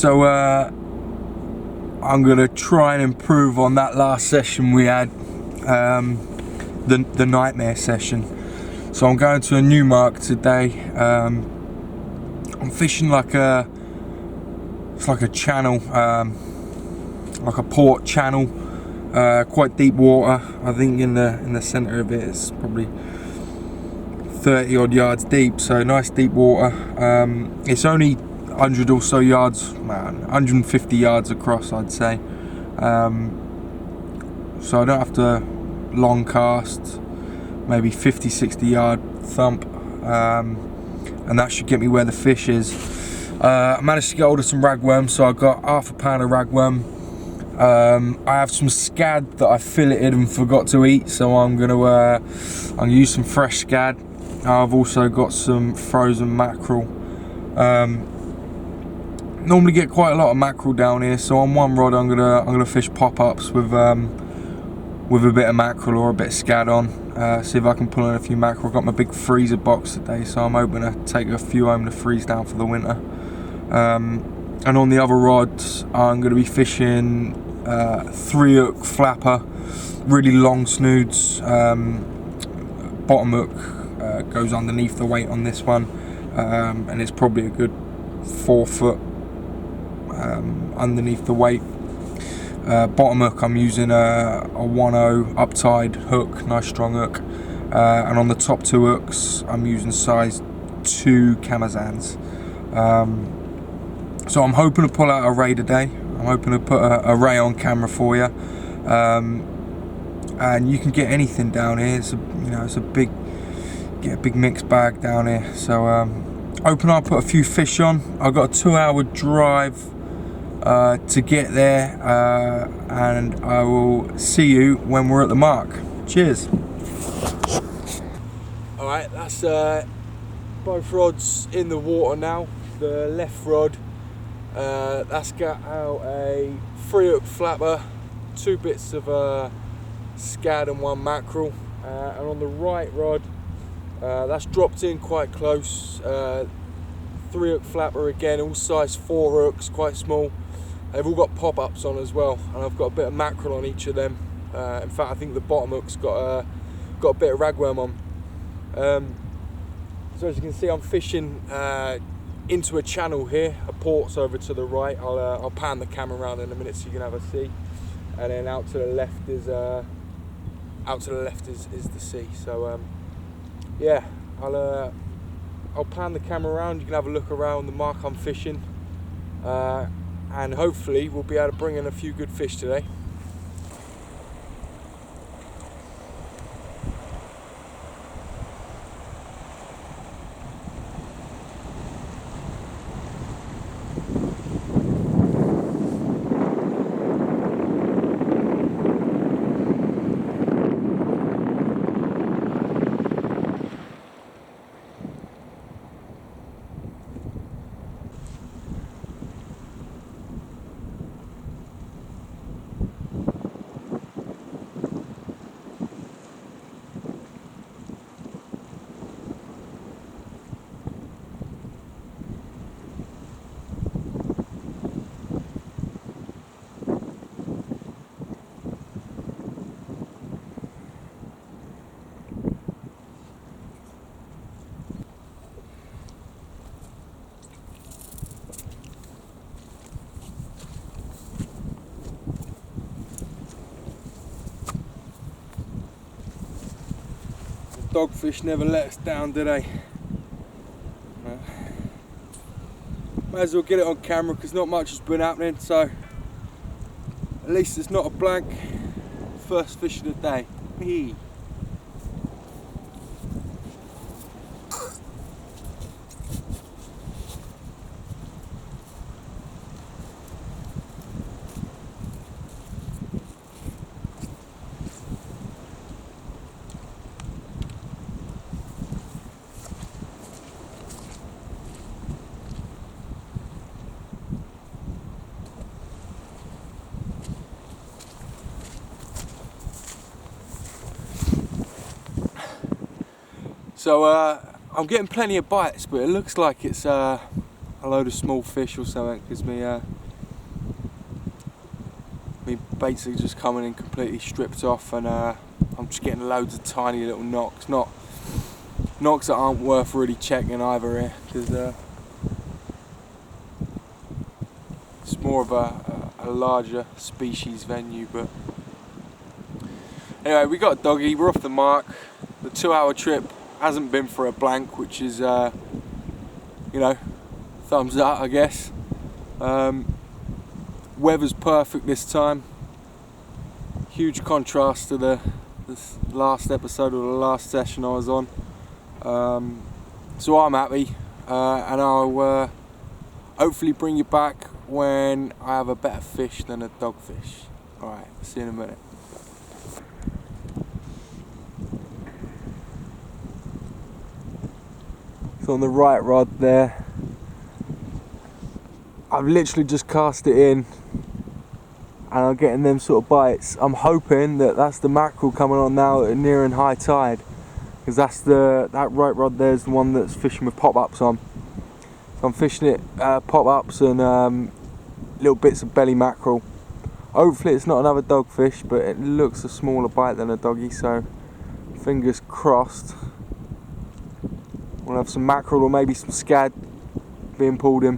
So I'm gonna try and improve on that last session we had, the nightmare session. So I'm going to a new mark today. I'm fishing like it's like a channel, like a port channel, quite deep water. I think in the center of it it's probably 30 odd yards deep, so nice deep water. It's only 100 or so yards, 150 yards across, I'd say. So I don't have to long cast, maybe 50-60 yard thump, and that should get me where the fish is. I managed to get hold of some ragworm, so I got half a pound of ragworm. I have some scad that I filleted and forgot to eat, so I'm gonna use some fresh scad. I've also got some frozen mackerel. Normally get quite a lot of mackerel down here, so on one rod I'm gonna fish pop-ups with a bit of mackerel or a bit of scad on. See if I can pull in a few mackerel. I've got my big freezer box today, so I'm hoping to take a few home to freeze down for the winter. And on the other rods I'm gonna be fishing 3-hook flapper, really long snoods. Bottom hook goes underneath the weight on this one, and it's probably a good 4 foot underneath the weight. Bottom hook I'm using a 1/0 uptide hook, nice strong hook, and on the top 2 hooks I'm using size 2 Camazans. So I'm hoping to pull out a ray today. I'm hoping to put a ray on camera for you, and you can get anything down here. It's a big mixed bag down here. So hoping I'll put a few fish on. I've got a 2-hour drive to get there, and I will see you when we're at the mark. Cheers. Alright, that's both rods in the water now. The left rod, that's got out a 3-hook flapper, 2 bits of scad and 1 mackerel, and on the right rod, that's dropped in quite close, 3-hook flapper again, all size 4 hooks, quite small. They've all got pop-ups on as well, and I've got a bit of mackerel on each of them. In fact, I think the bottom hook's got a bit of ragworm on. So as you can see, I'm fishing into a channel here. A port's over to the right. I'll pan the camera around in a minute so you can have a see. And then out to the left is the sea. So yeah, I'll pan the camera around. You can have a look around the mark I'm fishing, and hopefully we'll be able to bring in a few good fish today. Dogfish never let us down, do they? Might as well get it on camera because not much has been happening, so at least it's not a blank. First fish of the day. Hee. So I'm getting plenty of bites, but it looks like it's a load of small fish or something, because me basically just coming in completely stripped off, and I'm just getting loads of tiny little knocks. Knocks that aren't worth really checking either here, because it's more of a larger species venue. But anyway, we got a doggy, we're off the mark. The 2-hour trip hasn't been for a blank, which is, you know, thumbs up, I guess. Weather's perfect this time. Huge contrast to this last episode or the last session I was on. So I'm happy, and I'll hopefully bring you back when I have a better fish than a dogfish. Alright, see you in a minute. So on the right rod there, I've literally just cast it in and I'm getting them sort of bites. I'm hoping that that's the mackerel coming on now at near and high tide, because that right rod there is the one that's fishing with pop-ups on. So I'm fishing it pop-ups and little bits of belly mackerel. Hopefully it's not another dogfish, but it looks a smaller bite than a doggy, so fingers crossed we'll have some mackerel or maybe some scad being pulled in.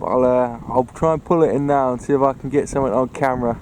But I'll try and pull it in now and see if I can get something on camera.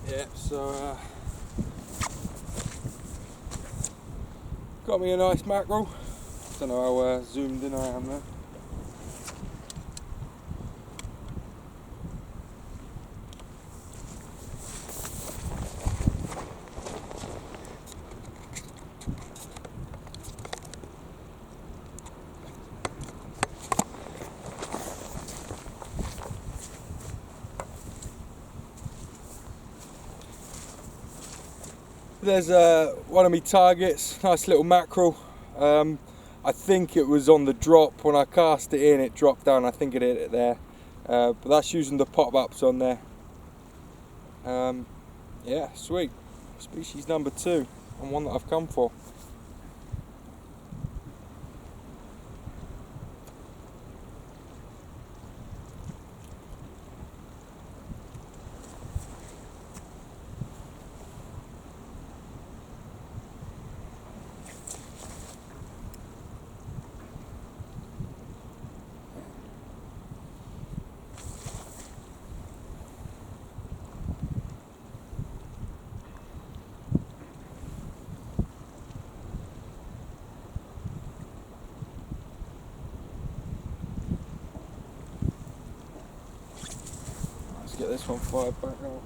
Yeah, so got me a nice mackerel. Don't know how zoomed in I am there. There's one of my targets, nice little mackerel. I think it was on the drop when I cast it in, it dropped down. I think it hit it there, but that's using the pop-ups on there. Yeah, sweet. Species number 2, and one that I've come for. Let's get this one fired back now.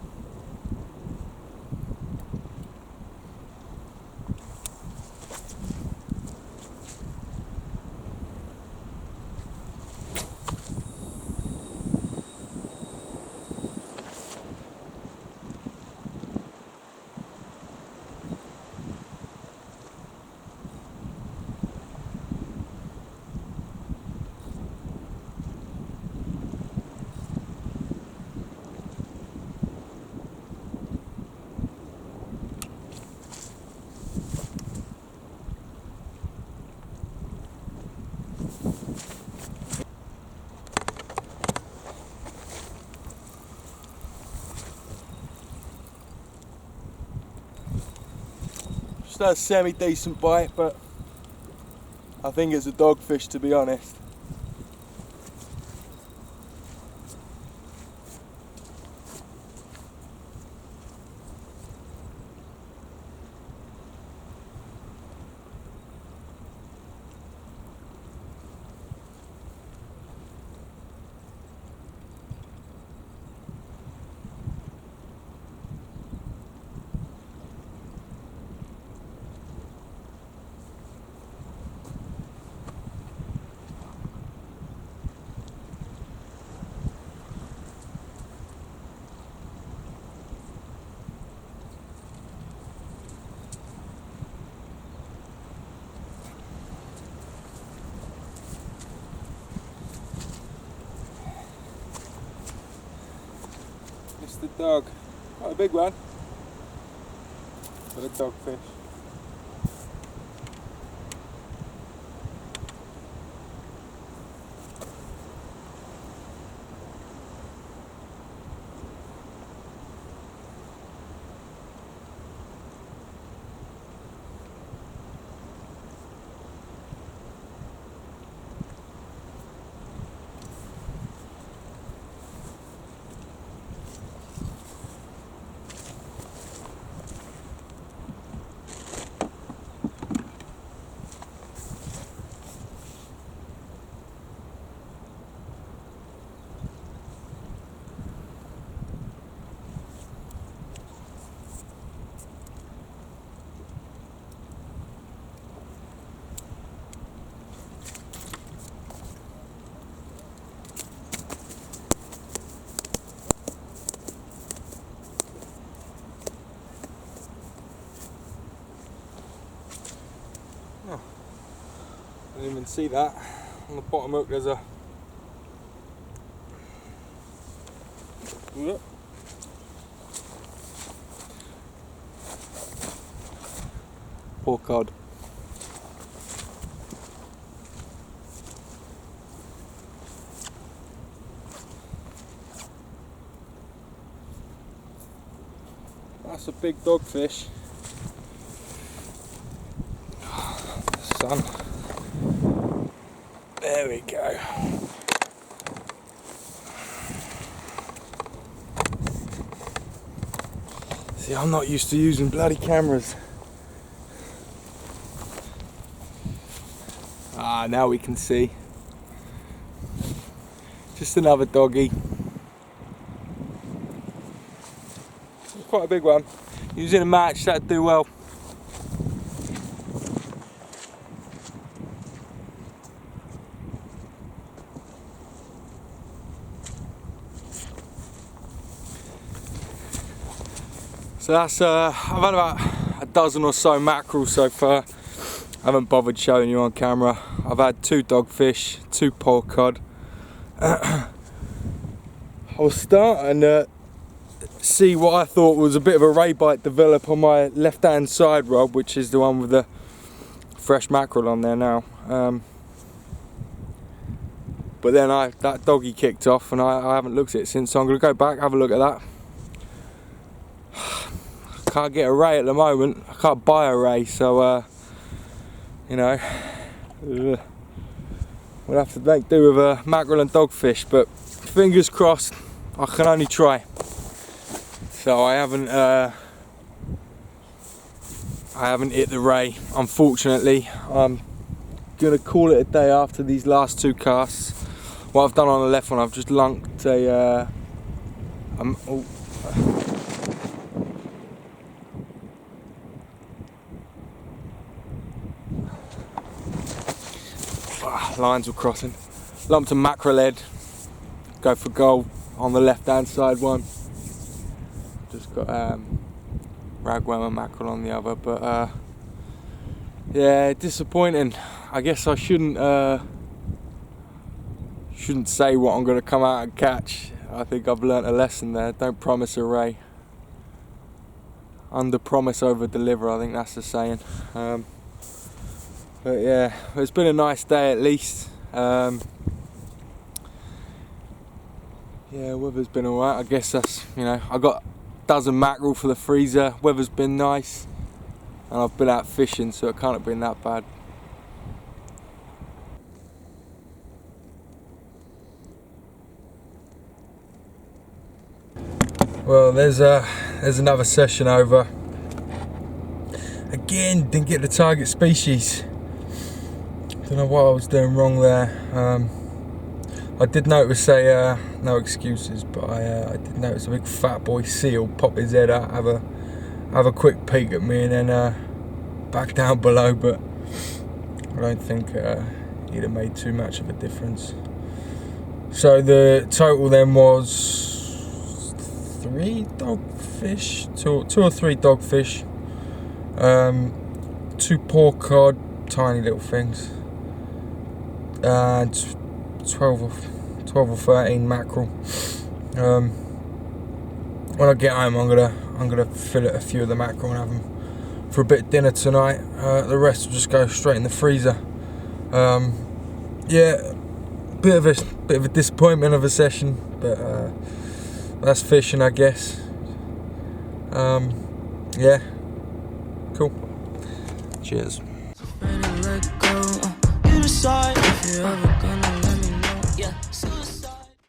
Just had a semi-decent bite, but I think it's a dogfish, to be honest. The dog, quite a big one, but a dogfish. Oh, I didn't even see that. On the bottom hook there's a... Look. Poor cod. That's a big dogfish. Sun. There we go. See, I'm not used to using bloody cameras. Ah, now we can see. Just another doggy. Quite a big one. Using a match, that'd do well. So that's, I've had about a dozen or so mackerel so far. I haven't bothered showing you on camera. I've had 2 dogfish, 2 pole cod. I was starting to see what I thought was a bit of a ray bite develop on my left hand side rod, which is the one with the fresh mackerel on there now. But then that doggy kicked off and I haven't looked at it since, so I'm going to go back, have a look at that. Can't get a ray at the moment. I can't buy a ray, so you know, we'll have to make do with a mackerel and dogfish. But fingers crossed, I can only try. So I haven't hit the ray, unfortunately. I'm gonna call it a day after these last 2 casts. What I've done on the left one, I've just lunked a lines were crossing. Lumped a mackerel head, go for goal on the left hand side one. Just got ragworm and mackerel on the other, but yeah, disappointing. I guess I shouldn't say what I'm going to come out and catch. I think I've learnt a lesson there. Don't promise a ray. Under promise, over deliver, I think that's the saying. But yeah, it's been a nice day at least. Yeah, weather's been alright. I guess that's, you know, I got a dozen mackerel for the freezer. Weather's been nice. and I've been out fishing, so it can't have been that bad. Well, there's another session over. Again, didn't get the target species. Don't know what I was doing wrong there. I did notice no excuses, but I did notice a big fat boy seal pop his head out, have a quick peek at me, and then back down below. But I don't think he'd have made too much of a difference. So the total then was 3 dogfish, two or three dogfish, 2 pork cod, tiny little things, and 12 or 13 mackerel. When I get home, I'm gonna fillet a few of the mackerel and have them for a bit of dinner tonight. The rest will just go straight in the freezer. Yeah, bit of a disappointment of a session, but that's fishing, I guess. Yeah, cool. Cheers.